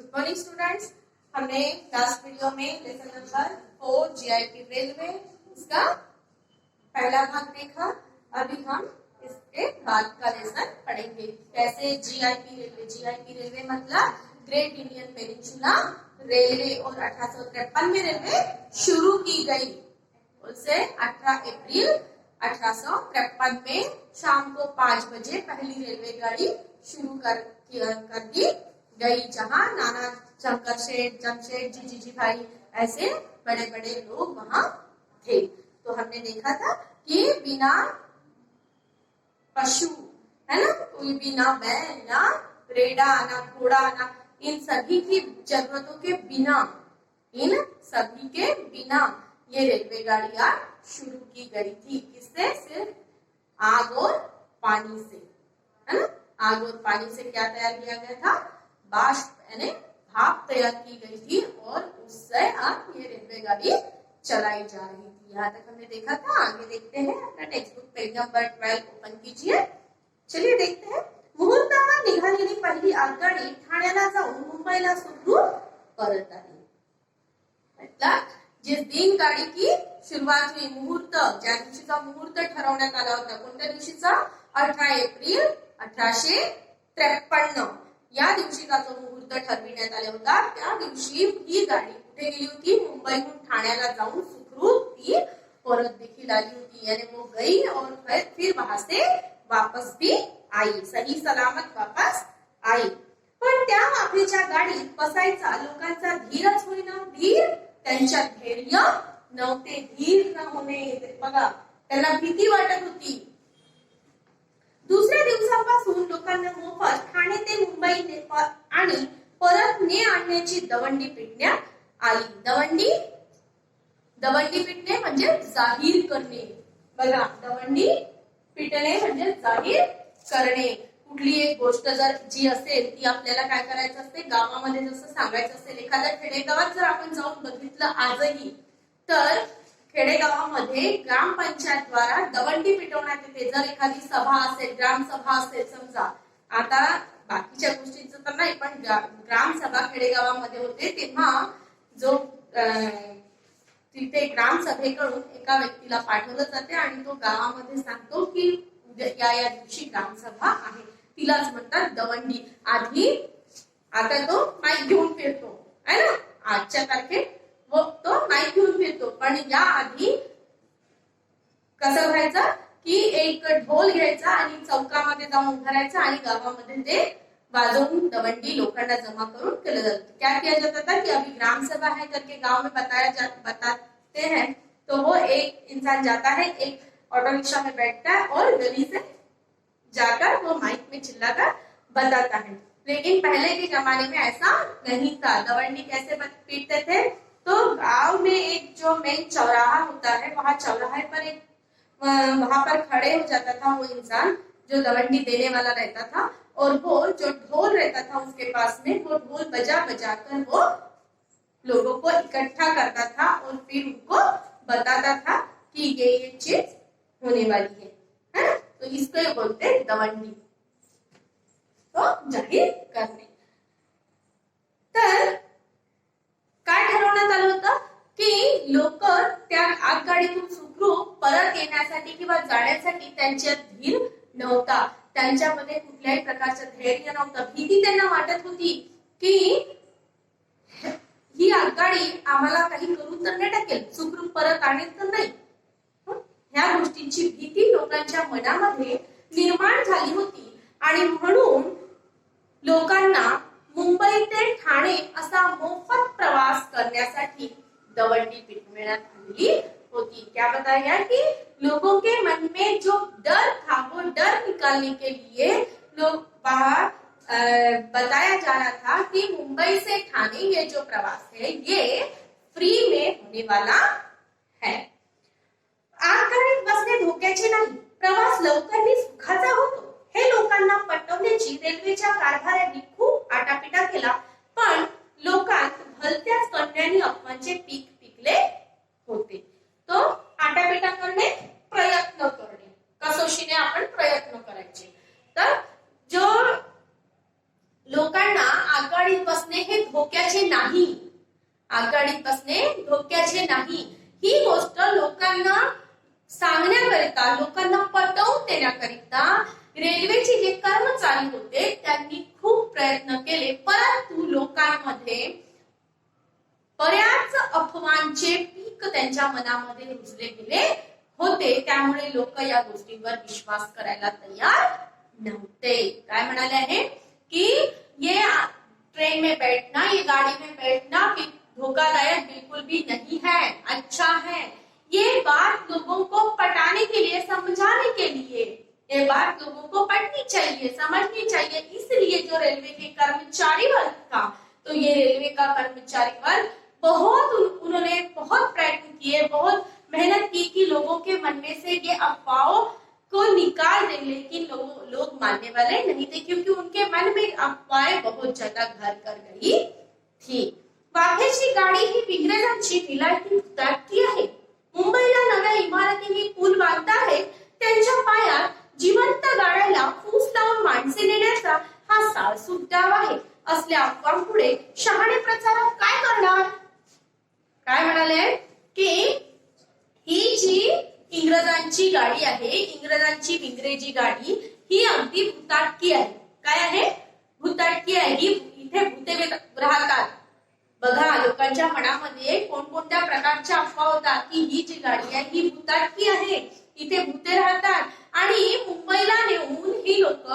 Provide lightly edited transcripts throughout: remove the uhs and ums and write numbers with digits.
Good morning students. हमने last video में lesson number 4 GIP railway इसका पहला भाग देखा। अभी हम इसके बाद का लेसन पढ़ेंगे। कैसे जीआईपी रेलवे मतलब ग्रेट इंडियन पेनिनसुला रेलवे, और 1853 में रेलवे शुरू की गई। उसे 18 अप्रैल 1853 में शाम को 5 बजे पहली रेलवे गाड़ी शुरू कर दी गई, जहां नाना शंकर सेठ, जमशेद जी भाई ऐसे बड़े बड़े लोग वहां थे। तो हमने देखा था कि बिना पशु, है ना, कोई भी ना बैल, ना रेडा, ना घोड़ा, ना इन सभी की जरूरतों के बिना, इन सभी के बिना ये रेलवे गाड़ियां शुरू की गई थी। किससे? सिर्फ आग और पानी से, है ना। आग और पानी से क्या तैयार किया गया था? बाष्प यानी भाप तैयार की गई थी, और उससे अब ये रेलवे गाड़ी चलाई जा रही थी। यहाँ तक हमने देखा था। आगे देखते हैं, अपना textbook page number 12 open कीजिए। चलिए देखते हैं। मुहूर्तावर निघालेली पहिली आगगाडी ठाण्याला जाऊन मुंबईला सुखरूप परत आली। मतलब जिस दिन गाड़ी की सुरुवात हुई, मुहूर्त, ज्या दिवशीचा मुहूर्त ठरवण्यात आला होता, कोणत्या दिवशीचा? 18 एप्रिल 1853 या दिवशीचा जो मुहूर्त ठरविण्यात आला होता, त्या दिवशी ही गाडी कुठे गेली होती? मुंबईहून ठाण्याला जाऊन सुखरूप ती परत देखील आली होती। यानी वो गई और फिर वहां से वापस भी आई, सही सलामत वापस आई। पण त्या वाफेच्या गाडीत बसायचा लोकांचा धीरच होईना। धीर, त्यांच्या धैर्य नव्हते। धीर न होणे, बघा, त्यांना भीती वाटत होती। दुसऱ्या दिवसापासून लोकांना मोफत ठाणे ते मुंबई आणि परत ने आणण्याची दवंडी पिटण्यात आली। दवंडी पिटणे म्हणजे जाहीर करणे। बघा, दवंडी पिटणे म्हणजे जाहीर करणे। कुठली एक गोष्ट जर जी असेल ती आपल्याला काय करायचं असते? गावामध्ये जसं सांगायचं असेल, एखाद्या खेडेगावात जर आपण जाऊन बघितलं आजही, तर खेडेगावामध्ये ग्रामपंचायत द्वारा दवंडी पिटवण्यात येते। जर एखादी सभा असेल, ग्रामसभा असेल समजा, आता बाकीच्या गोष्टींचं तर नाही, पण ग्रामसभा खेडेगावामध्ये होते, तेव्हा जो तिथे ग्रामसभेकडून एका व्यक्तीला पाठवलं जाते आणि तो गावामध्ये सांगतो की या दिवशी ग्रामसभा आहे। तिलाच म्हणतात दवंडी। आता तो माईक घेऊन फिरतो, है ना, आजच्या तारखेत तो माईक घेऊन फिरतो, पण या आधी कसं व्हायचं की एक ढोल घ्यायचा आणि चौकामध्ये जाऊन उभं राहायचं आणि गावामध्ये ते वाजवून दवंडी लोकांना जमा करून केलं जातं। क्या किया जाता था कि अभी ग्राम सभा है करके गांव में बताते हैं, तो वो एक इंसान जाता है, एक ऑटो रिक्शा में बैठता है और गली से जाकर वो माइक में चिल्लाकर बताता है। लेकिन पहले के जमाने में ऐसा नहीं था। दवंडी कैसे पीटते थे? तो गांव में एक जो मेन चौराहा होता है, वहां चौराहे पर वहां पर खड़े हो जाता था वो इंसान जो दवंडी देने वाला रहता था, और वो जो ढोल रहता था उसके पास में, वो ढोल बजा बजा कर वो लोगों को इकट्ठा करता था और फिर उनको बताता था कि ये चीज होने वाली है? तो इसको बोलते हैं दवंडी, तो जाहीर करणे। तर काय ठरवण्यात आलं होतं की लोक त्या आगगाडीतून सुखरूप परत येण्यासाठी किंवा जाण्यासाठी त्यांच्यात धीर नव्हता, त्यांच्यामध्ये कुठल्याही प्रकारचं धैर्य नव्हतं। भीती त्यांना वाटत होती की ही आगगाडी आम्हाला काही करून तर नाही टाकेल, सुखरूप परत आणेल तर नाही। ह्या गोष्टींची भीती लोकांच्या मनामध्ये निर्माण झाली होती, आणि म्हणून लोकांना मुंबई ते ठाणे असा मोफत प्रवास करण्यासाठी दवंडी पिटवण्यात आली होती। क्या बताया गया कि लोगों के मन में जो डर था, वो डर निकालने के लिए लोग वहां बताया जा रहा था कि मुंबई से ठाणे ये जो प्रवास है ये फ्री में होने वाला है। आगगाडीत बसणे धोक्याचे नाही, प्रवास लवकर सुखाचा होतो, हे लोकांना पटवण्याची रेल्वेच्या कारभाऱ्यांनी खूप आटापिटा केला, पण लोकांत भलत्याच कन्यांनी अफवांचे पीक पिकले होते। तो आटापिटा करणे, प्रयत्न करणे, कसोशीने आपण प्रयत्न करायचे। तर जो लोकांना आगगाडी आगगाडीत बसणे हे धोक्याचे नाही, आगगाडीत बसणे धोक्याचे नाही, ही गोष्ट लोकांना सांगण्याकरिता, लोकांना पटवून देण्याकरिता रेल्वेचे जे कर्मचारी होते त्यांनी खूप प्रयत्न केले, परंतु लोकांमध्ये बऱ्याच अफवांचे पीक त्यांच्या मनामध्ये रुजले गेले होते, त्यामुळे लोक या गोष्टींवर विश्वास करायला तयार नव्हते। काय म्हणाले आहे की ये ट्रेन में बैठना, ये गाड़ी में बैठना धोखादायक बिल्कुल भी नहीं है, अच्छा है। ये बात लोगों को पटाने के लिए, समझाने के लिए, ये बात लोगों को पढ़नी चाहिए, समझनी चाहिए। इसलिए जो रेलवे के कर्मचारी वर्ग था, तो ये रेलवे का कर्मचारी वर्ग उन्होंने बहुत प्रयत्न किए, बहुत मेहनत की कि लोगों के मन में से ये अफवाहों को निकाल दे, लेकिन लोग मानने वाले नहीं थे, क्योंकि उनके मन में अफवाहें बहुत ज्यादा घर कर गई थी। वाघेची गाडी ही इंग्रजांची विलायती भुताटकी आहे। मुंबईला नव्या इमारतींनी पूल बांधता आहेत, त्यांच्या पायात जिवंत गाड्याला फूस लावून माणसे नेण्याचा हा साळसूद डाव आहे। असल्या अफवांपुढे शहाणे प्रचारक काय करणार? काय म्हणाले की ही जी इंग्रजांची गाडी आहे, इंग्रजांची इंग्रजी गाडी ही अगदी भुताटकी आहे। काय आहे? भुताटकी आहे। ही इथे भूते राहतात। बघा, लोकांच्या मनामध्ये कोणकोणत्या प्रकारच्या अफवा होतात की ही जी गाडी आहे ही भुताटकी आहे, इथे भूते राहतात, आणि मुंबईला नेऊन ही लोक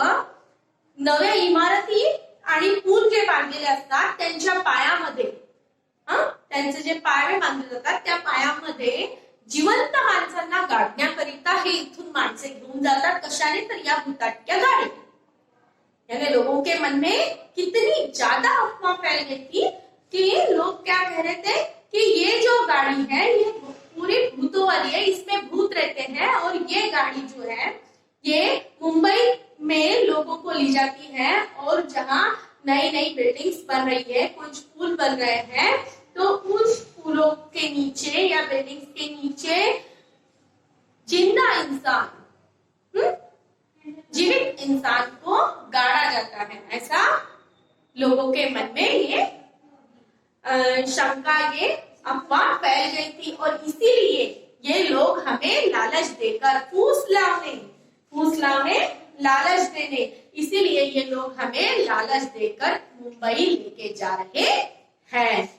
नव्या इमारती आणि पूल जे बांधलेले असतात त्यांच्या पायामध्ये, त्यांचे जे पाय बांधले जातात त्या पायामध्ये जिवंत माणसांना गाडण्याकरिता हे इथून माणसे घेऊन जातात। कशाने? तर या भुताटक्या गाड़ी। यानी लोगों के मन में कितनी ज्यादा अफवाह फैल गई थी कि लोग क्या कह रहे थे कि ये जो गाड़ी है ये पूरी भूतों वाली है, इसमें भूत रहते हैं, और ये गाड़ी जो है ये मुंबई में लोगों को ली जाती है, और जहाँ नई नई बिल्डिंग्स बन रही है, कुछ पुल बन रहे हैं, तो उस पुलों के नीचे या बिल्डिंग्स के नीचे जिंदा इंसान, जीवित इंसान को गाड़ा जाता है। ऐसा लोगों के मन में ये शंका, ये अफवाह फैल गई थी, और इसीलिए ये लोग हमें लालच देकर फूस लाने लालच देने, इसीलिए ये लोग हमें लालच देकर मुंबई लेके जा रहे हैं।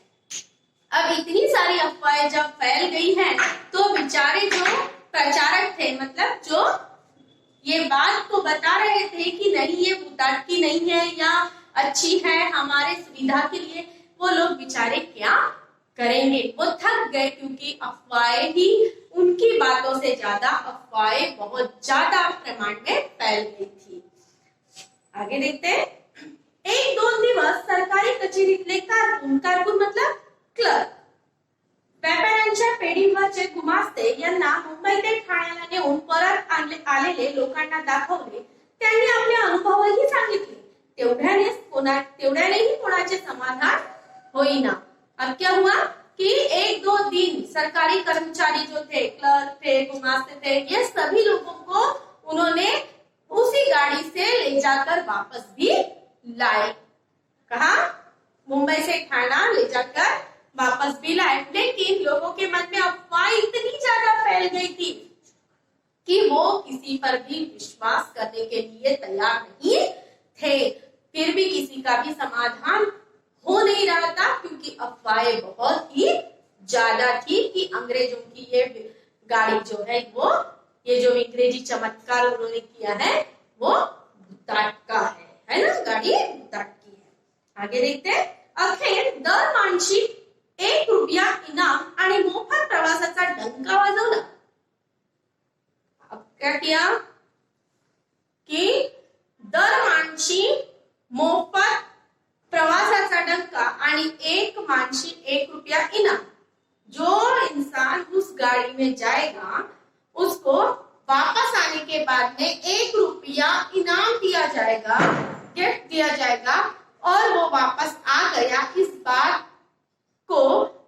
अब इतनी सारी अफवाहें जब फैल गई हैं, तो बेचारे जो प्रचारक थे, मतलब जो ये बात को बता रहे थे कि नहीं ये भुताटकी नहीं है या अच्छी है हमारे सुविधा के लिए, वो लोग बेचारे क्या करेंगे? वो थक गए, क्योंकि अफवाहें ही, उनकी बातों से ज्यादा अफवाहें बहुत ज्यादा प्रमाण में फैल गई थी। आगे देखते हैं। एक दोन दिवस सरकारी कचेरीतले कारकून मतलब क्लर्क व्यापाऱ्यांच्या पेढीवरचे गुमास्ते यांना मुंबई ते ठाण्याला नेऊन परत आलेले लोकांना दाखवले। त्यांनी आपले अनुभवही सांगितले। तेवढ्यानेही कोणाचे समाधान होईना। अब क्या हुआ कि एक दो दिन सरकारी कर्मचारी जो थे, क्लर्क थे, गुमास्ते थे, ये सभी लोगों को उन्होंने उसी गाड़ी से ले जाकर वापस भी लाए। कहा? मुंबई से ठाणा ले जाकर वापस भी लाए, लेकिन लोगों के मन में अफवाह इतनी ज्यादा फैल गई थी कि वो किसी पर भी विश्वास करने के लिए तैयार नहीं थे। फिर भी किसी का भी समाधान हो नहीं रहा था, क्योंकि अफवाहें बहुत ही ज्यादा थी कि अंग्रेजों की ये गाड़ी जो है, वो ये जो अंग्रेजी चमत्कार उन्होंने किया है वो भुताटका है ना, गाड़ी भुताटकी है। आगे देखते हैं। अखेर दर माणशी 1 रुपया इनाम आणि मोफत प्रवासाचा डंका वाजवला। अब क्या किया कि दर माणशी मोफत प्रवासाचा डंका आणि 1 माणशी 1 रुपया इनाम। जो इंसान उस गाड़ी में जाएगा उसको वापस आने के बाद में 1 रुपया इनाम दिया जाएगा, गिफ्ट दिया जाएगा, और वो वापस आ गया, इस बात को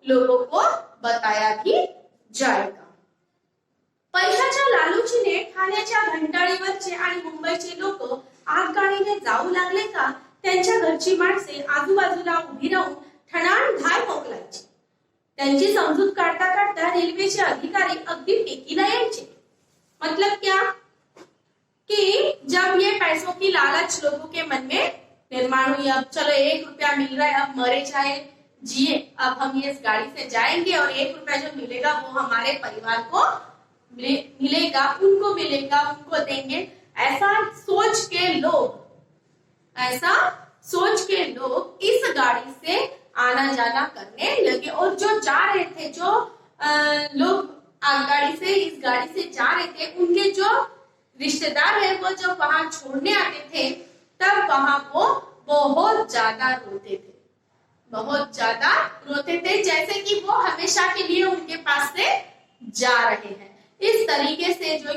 लोगों को बताया भी जाएगा। पैशाच्या लालूचीने ठाण्याच्या घंटाळीवरचे आणि मुंबईचे लोक आगगाडीने जाऊ लागले का, त्यांच्या घरची माणसे आजूबाजूला उभी राहून ठणाण धाय मोकलायची. त्यांची समजूत काढता काढता रेल्वेचे अधिकारी अगदी टेकीला यायचे. मतलब क्या कि जब ये पैसों की लालच लोगों के मन में निर्माण हुई, अब चलो 1 रुपया मिल रहा है, अब मरे चाहे जिए, अब हम ये इस गाड़ी से जाएंगे और 1 रुपया जो मिलेगा वो हमारे परिवार को मिलेगा, उनको मिलेगा, उनको देंगे, ऐसा सोच के लोग इस गाड़ी से आना जाना करने लगे. और जो जा रहे थे, जो लोग गाड़ी से इस गाड़ी से जा रहे थे, उनके जो रिश्तेदार है वो जब वहां छोड़ने आते थे तब वहां वो बहुत ज्यादा रोते थे, जैसे कि वो हमेशा के लिए उनके पास से जा रहे हैं. इस तरीके से जो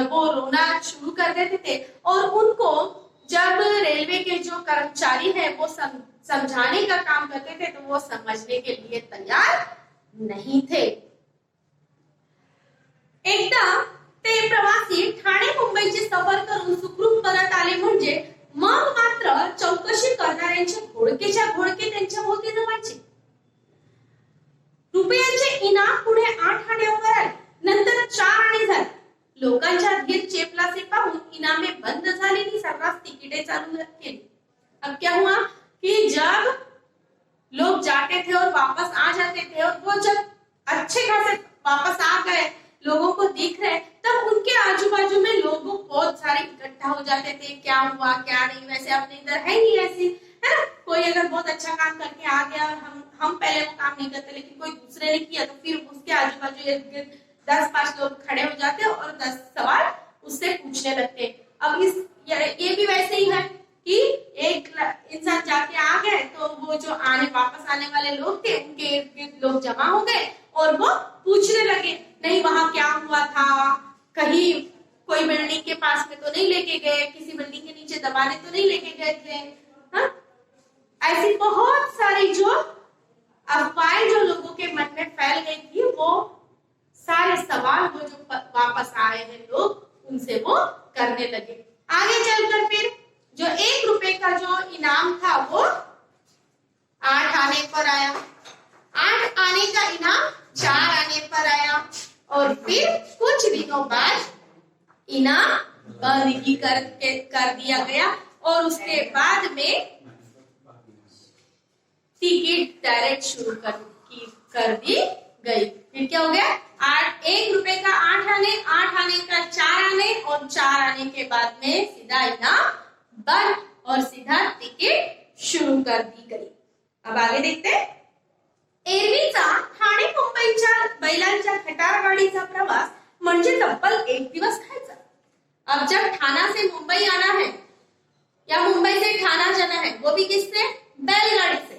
वो रोना शुरू कर देते थे. और उनको जब रेलवे के जो कर्मचारी हैं वो समझाने का काम करते थे तो वो समझने के लिए तैयार नहीं थे. एकदा ते प्रवासी ठाणे मुंबईची सफर करून सुखरूप परत आले म्हणजे मग मात्र चौकशी करणाऱ्यांचे घोडकेच्या घोडके त्यांच्या भोवती जमायचे. रुपयांचे इनाम पुढे 8 आण्यावर आले, नंतर 4 आणे झाले. लोकांच्या धीर चेपलासे पाहून इनामे बंद झाली आणि सर्रास तिकीटे चालू केली. अब क्या हुआ कि जब लोग जाते थे और वापस आ जाते थे और वो जब अच्छे खासे वापस आ गए, लोगों को दिख रहे, तब उनके आजू बाजू में लोगों बहुत सारे इकट्ठा हो जाते थे. क्या हुआ क्या नहीं, वैसे अपने इधर है नहीं ऐसी, है ना. कोई अगर बहुत अच्छा काम करके आ गया और हम पहले वो काम नहीं करते लेकिन कोई दूसरे ने किया तो फिर उसके आजू बाजू 10-5 लोग खड़े हो जाते और 10 सवाल उससे पूछने लगते. अब ये भी वैसे ही है कि एक इंसान जाके आ गए तो वो जो वापस आने वाले लोग थे उनके इर्द गिर्द लोग जमा हो गए और वो पूछने लगे, नहीं वहां क्या हुआ था, कहीं कोई बिल्डिंग के पास में तो नहीं लेके गए, किसी बिल्डिंग के नीचे दबाने तो नहीं लेके गए थे. हाँ, ऐसी बहुत सारी जो अफवाहें जो लोगों के मन में फैल गई थी, वो सारे सवाल वो जो वापस आए हैं लोग उनसे वो करने लगे. आगे चलकर फिर जो 1 रुपए का जो इनाम था वो 8 आने पर आया, 8 आने का इनाम 4 आने पर आया और फिर कुछ दिनों बाद इनाम बंद ही कर दिया गया और उसके बाद में टिकट डायरेक्ट शुरू कर दी गई. फिर क्या हो गया, 1 रुपए का 8 आने, 8 आने का 4 आने और 4 आने के बाद में सीधा इनाम बंद और सीधा तिकीट शुरू कर दी गई. अब आगे देखते हैं. एरवीचा ठाणे मुंबईच्या बैलांच्या खटार गाडीचा प्रवास म्हणजे तब्बल 1 दिवस खायचा. अब जब ठाणा से मुंबई आना है या मुंबई से ठाणा जाना है, वो भी किससे, बैलगाड़ी से.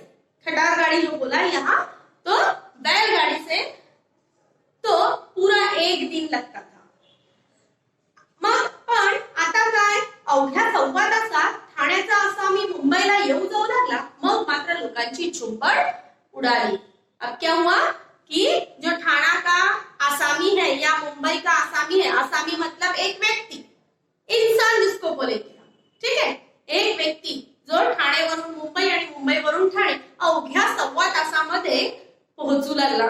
खटार गाड़ी जो बोला यहाँ, तो बैलगाड़ी से तो पूरा 1 दिन लगता था. मग पण आता काय, अवघ्या 1.25 तासात ठाण्याचा आसामी मुंबईला येऊ जाऊ लागला. मग मात्र लोकांची झुंबड उडाली. अब क्या हुआ कि जो ठाणा का आसामी है या मुंबई का आसामी है, आसामी मतलब एक व्यक्ति, इंसान जिसको बोलेंगे, ठीक है, एक व्यक्ती जो ठाणेवरून मुंबई आणि मुंबईवरून ठाणे अवघ्या 1.25 तासामध्ये पोहोचू लागला.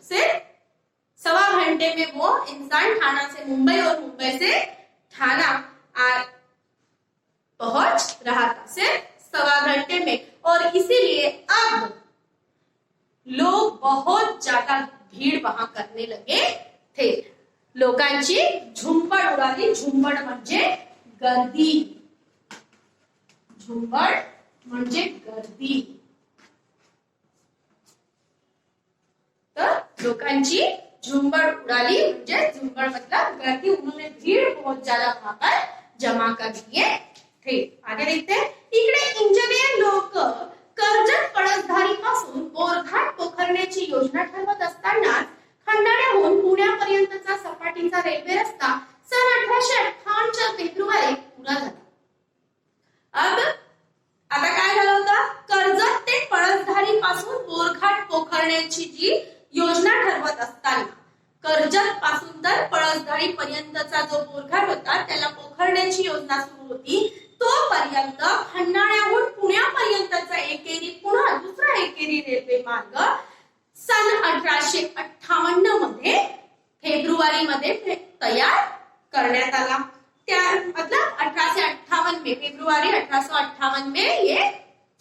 सिर्फ 1.25 घंटे में वो इंसान ठाणा से मुंबई और मुंबई से ठाणा पहुंच रहा था, सिर्फ 1.25 घंटे में. और इसीलिए अब लोग बहुत ज्यादा भीड़ वहां करने लगे थे. लोकांची झुंबड उडाली. झुंबड म्हणजे गर्दी, झुंबड म्हणजे गर्दी. तर लोकांची झुंबड उडाली म्हणजे झुंबड मतलब गर्दी. उन्होंने भीड़ बहुत ज्यादा वहां पर जमा कर दिए थे. आगे देखते हैं. इकडे इंजिनियर लोक कर्जत पळसधारी पासून बोरघाट पोखरण्याची योजना ठरवत असताना खंडाळ्याहून पुण्यापर्यंतचा सपाटीचा रेल्वे रस्ता सन 1858 च्या फेब्रुवारीत पुरा झाला. अब आता काय झालं होतं, कर्जत ते पळसधारी पासून बोरघाट पोखरण्याची जी योजना ठरवत असताना कर्जत पासून तर पळसधारी पर्यंतचा जो बोरघाट होता त्याला पोखरण्याची योजना सुरू होती. तो तोपर्यंत खंडाळ्याहून पुण्यापर्यंतचा एकेरी पुन्हा दुसरा एकेरी रेल्वे मार्ग सन 1858 मध्ये फेब्रुवारी मध्ये तयार करण्यात आला। त्या मतलब 1858 में फेब्रुवारी 1858 में ये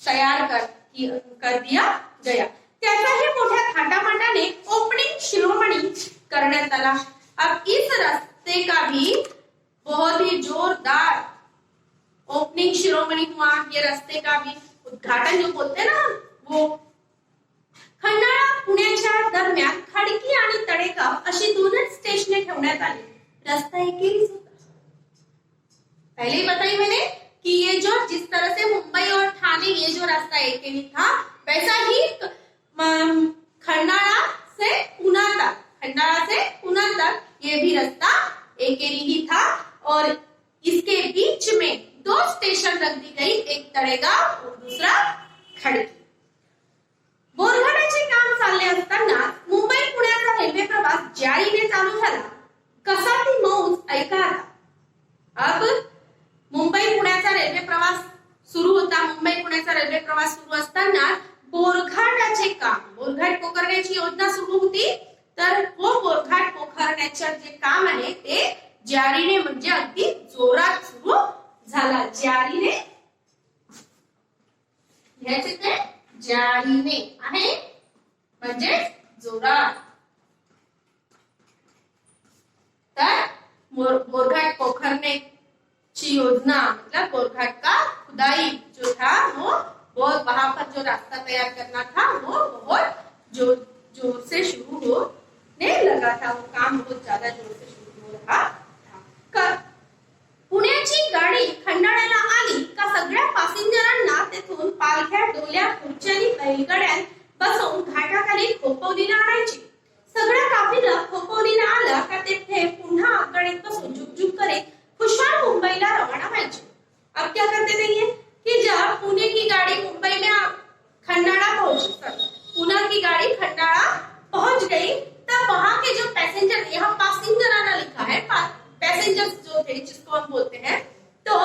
तैयार कर दिया गया। त्याचाही मोठ्या थाटामाटाने ओपनिंग शिरोमणी करण्यात आला। अब इस रास्ते का भी बहुत ही जोरदार ओपनिंग शिरोमणी हुआ। ये रास्ते का भी उद्घाटन जो बोलते हैं ना वो। खंडाळा पुण्याच्या दरम्यान खडकी आणि तळेगाव अशी दोनच स्टेशने ठेवण्यात आली। रास्ता एकेरीच होता। पहले ही बताई मैंने कि ये जो जिस तरह से मुंबई और ठाणे ये जो रास्ता एकेरी था वैसा ही खंडाळा से पुणे तक ये भी रास्ता एकेरी ही था और इसके बीच में दो स्टेशन रख दी गई, एक तळेगाव और दूसरा खडकी। बोरघाटाचे काम चालले असताना मुंबई पुण्याचा रेल्वे प्रवास ज्याळीने चालू झाला। कसा ती मौज ऐका आता। अब मुंबई पुण्याचा रेल्वे प्रवास सुरू होता। मुंबई पुण्याचा रेल्वे प्रवास सुरू असताना बोरघाटाचे काम, बोरघाट पोखरण्याची योजना सुरू होती। तर वो बोरघाट पोखरण्याचे जे काम आहे ते ज्यारीने म्हणजे अगदी जोरात सुरू झाला। ज्यारीने घ्यायचे ते ज्यारीने आहे म्हणजे जोरात। तर बोरघाट पोखरण्याची योजना मतलब बोरघाट का खुदाई जो था वो वहां पर जो रास्ता तैयार करना था वो बहुत जोर से शुरू होने लगा था। वो काम बहुत ज्यादा जोर से शुरू हो रहा था। पुण्याची गाडी खंडाळ्याला आली का सगळ्या पॅसेंजरांना तेथून पालख्या, डोल्या, खुर्च्या आणि बैलगाड्यात बसवून घाटाखाली खोपवलीला आणायची। सगळा काफिला खोपवलीला आला का तेथे पुन्हा आगगाडीत बसून झुकझुक करीत खुशाल मुंबईला रवाना व्हायचे। अब क्या करते थे ये कि जब पुणे की गाड़ी मुंबई में खंडाला पहुंची, पुणे की गाड़ी खंडाला पहुंच गई, तब वहां के जो पैसेंजर, यहाँ पैसेंजर आना लिखा है, पैसेंजर्स जो थे जिसको हम बोलते हैं, तो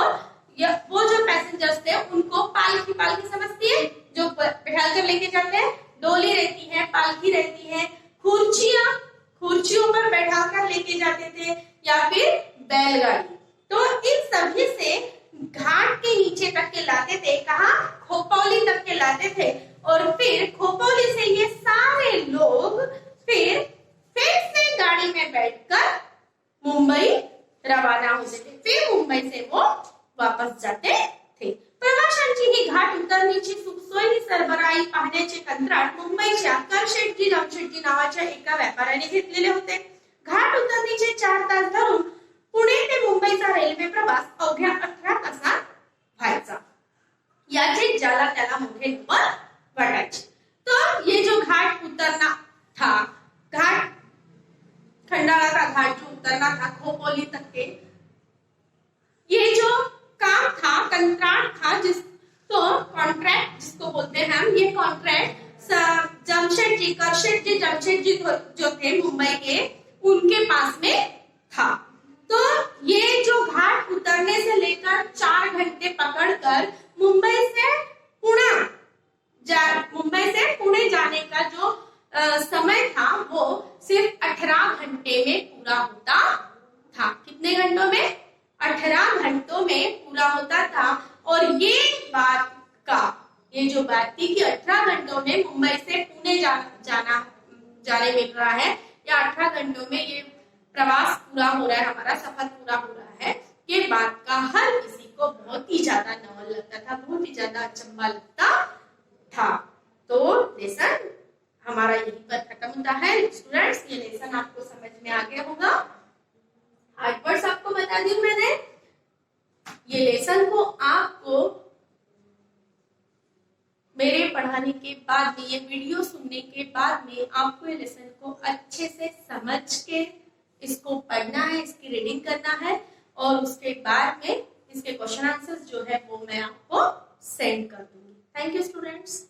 वो जो पैसेंजर्स थे उनको पालकी, पालकी समझती है जो बैठा कर लेके जाते हैं, डोली रहती है, पालकी रहती है, खुर्चियों पर बैठा कर लेके जाते थे या फिर बैलगाड़ी। तो इन सभी से घाट के नीचे तक के लाते थे, कहा खोपौली तक के लाते थे और फिर खोपौली से ये सारे लोग फिर से गाड़ी में बैठकर मुंबई रवाना होते थे। फिर मुंबई से वो वापस जाते थे। प्रवाशांची ही घाट उतरण्याची सुखसोयी सरबराई पाहण्याचे कंत्राट मुंबईच्या करशेटजी रामशेटजी नावाच्या एका व्यापाऱ्याने घेतलेले होते। घाट उतरणीचे 4 तास धरून पुणे ते मुंबईचा रेल्वे प्रवास अवघ्या 18 तासात व्हायचा। याचे ज्याला त्याला मोठे नवल वाटायचे। तो ये जो घाट उतरना था, घाट खंडाला का घाट जो उतरना था खोपोली तक के, ये जो काम था, कंट्राक्ट था, तो कॉन्ट्रैक्ट जिसको बोलते हैं हम, ये कॉन्ट्रैक्ट जमशेदजी, करशेटजी जमशेदजी जो थे मुंबई के, उनके पास में था। तो ये जो घाट उतरने से लेकर 4 घंटे पकड़कर मुंबई से पुणे जाने का जो समय था वो सिर्फ 18 घंटे में पूरा होता था। कितने घंटों में? 18 घंटों में पूरा होता था। और ये जो बात थी कि 18 घंटों में मुंबई से पुणे जाने मिल रहा है, या 18 घंटों में ये प्रवास पूरा हो रहा है, हमारा सफर पूरा हो रहा है, ये बात का हर किसी को बहुत ही ज्यादा नवल लगता था, बहुत ही ज्यादा अचंभा लगता था। तो लेसन हमारा यहीं पर खत्म होता है। स्टूडेंट्स, ये लेसन आपको समझ में आ गया होगा। आज वर्ड्स आपको बता दी मैंने। ये लेसन को आपको मेरे पढ़ाने के बाद में, ये वीडियो सुनने के बाद में आपको ये लेसन को अच्छे से समझ के इसको पढ़ना है, इसकी रीडिंग करना है, और उसके बाद में इसके क्वेश्चन आंसर्स जो है वो मैं आपको सेंड कर दूंगी। Thank you students.